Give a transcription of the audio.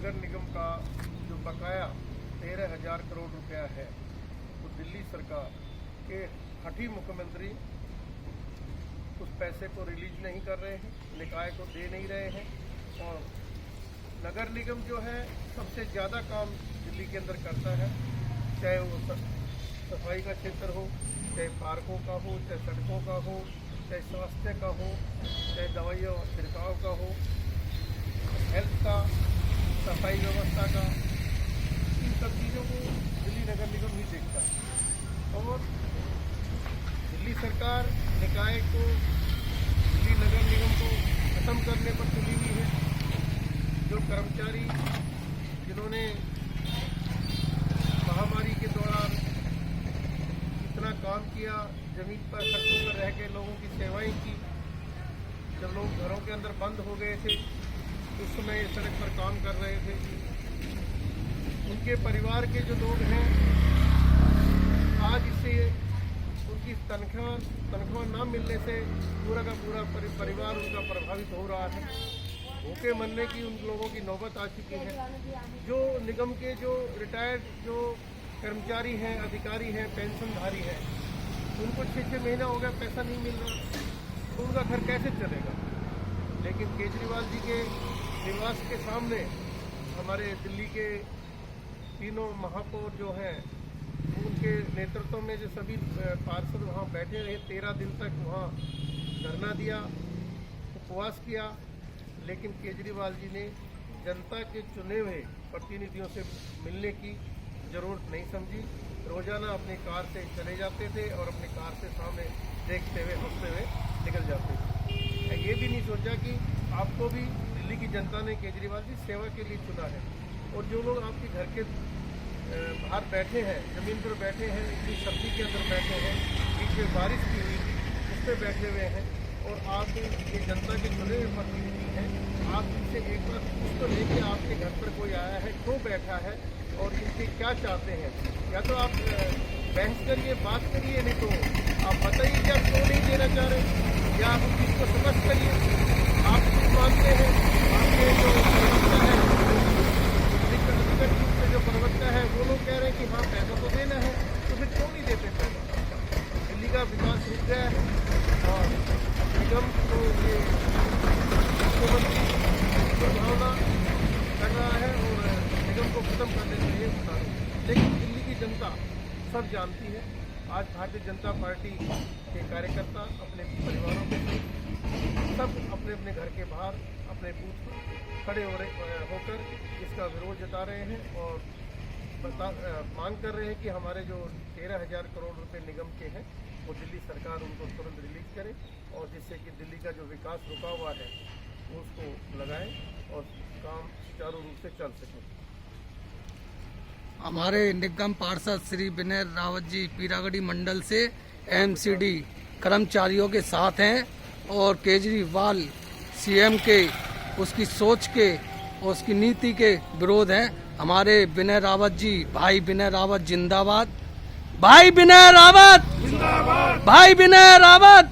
नगर निगम का जो बकाया 13,000 करोड़ रुपया है, तो दिल्ली सरकार के हठी मुख्यमंत्री उस पैसे को रिलीज नहीं कर रहे हैं, निकाय को दे नहीं रहे हैं। और नगर निगम जो है सबसे ज़्यादा काम दिल्ली के अंदर करता है, चाहे वो सफाई का क्षेत्र हो, चाहे पार्कों का हो, चाहे सड़कों का हो, चाहे स्वास्थ्य का हो, चाहे दवाइयों और छिड़काव का हो, हेल्थ का, सफाई व्यवस्था का, इन सब चीज़ों को दिल्ली नगर निगम ही देखता है। और दिल्ली सरकार निकाय को, दिल्ली नगर निगम को खत्म करने पर तुली हुई है। जो कर्मचारी जिन्होंने महामारी के दौरान इतना काम किया, जमीन पर सड़कों पर रह के लोगों की सेवाएं की, जब लोग घरों के अंदर बंद हो गए थे उस समय सड़क पर काम कर रहे थे, उनके परिवार के जो लोग हैं आज इससे उनकी तनख्वाह न मिलने से पूरा का पूरा परिवार उनका प्रभावित हो रहा है। भूखे मरने की उन लोगों की नौबत आ चुकी है। जो निगम के जो रिटायर्ड जो कर्मचारी हैं, अधिकारी हैं, पेंशनधारी हैं, उनको 6-6 महीना हो गया पैसा नहीं मिल रहा, तो उनका घर कैसे चलेगा। लेकिन केजरीवाल जी के निवास के सामने हमारे दिल्ली के तीनों महापौर जो हैं, उनके नेतृत्व में जो सभी पार्षद वहाँ बैठे रहे, 13 दिन तक वहाँ धरना दिया, उपवास किया। लेकिन केजरीवाल जी ने जनता के चुने हुए प्रतिनिधियों से मिलने की ज़रूरत नहीं समझी। रोज़ाना अपनी कार से चले जाते थे और अपनी कार से सामने देखते हुए हंसते हुए निकल जाते थे। ये भी नहीं सोचा कि आपको भी दिल्ली की जनता ने केजरीवाल जी सेवा के लिए चुना है। और जो लोग आपके घर के बाहर बैठे हैं, ज़मीन पर बैठे हैं, इतनी सर्दी के अंदर बैठे हैं, बीच में बारिश भी हुई उस पर बैठे हुए हैं, और आप ये जनता के चुने हुए प्रतिनिधि हैं, आप इनसे एक बार पूछ तो लें कि आपके घर पर कोई आया है, क्यों बैठा है और इनसे क्या चाहते हैं। या तो आप बहस करिए, बात करिए, नहीं तो आप बताइए कि आप क्यों नहीं देना चाह रहे, या आप उस चीज़ को समझ करिए। आप कुछ मानते हैं, आपके जो प्रवक्ता है, अधिकृत से जो प्रवक्ता है, वो लोग कह रहे हैं कि हाँ पैसा तो देना है, तो फिर क्यों नहीं देते पैसा। दिल्ली का विकास रुक गया है और निगम को ये मुख्यमंत्री भावना कर रहा है और निगम को खत्म करने के लिए बता रहे हैं। लेकिन दिल्ली की जनता सब जानती है। आज भारतीय जनता पार्टी के कार्यकर्ता अपने परिवारों के सब अपने अपने घर के बाहर अपने बूथ पर खड़े होकर इसका विरोध जता रहे हैं और मांग कर रहे हैं कि हमारे जो 13,000 करोड़ रुपए निगम के हैं वो दिल्ली सरकार उनको तुरंत रिलीज करे, और जिससे कि दिल्ली का जो विकास रुका हुआ है उसको लगाएं और काम सुचारू रूप से चल सके। हमारे निगम पार्षद श्री विनय रावत जी पीरागढ़ी मंडल से एमसीडी कर्मचारियों के साथ हैं और केजरीवाल सीएम के उसकी सोच के और उसकी नीति के विरोध हैं। हमारे विनय रावत जी, भाई विनय रावत जिंदाबाद, भाई विनय रावत जिंदाबाद, भाई विनय रावत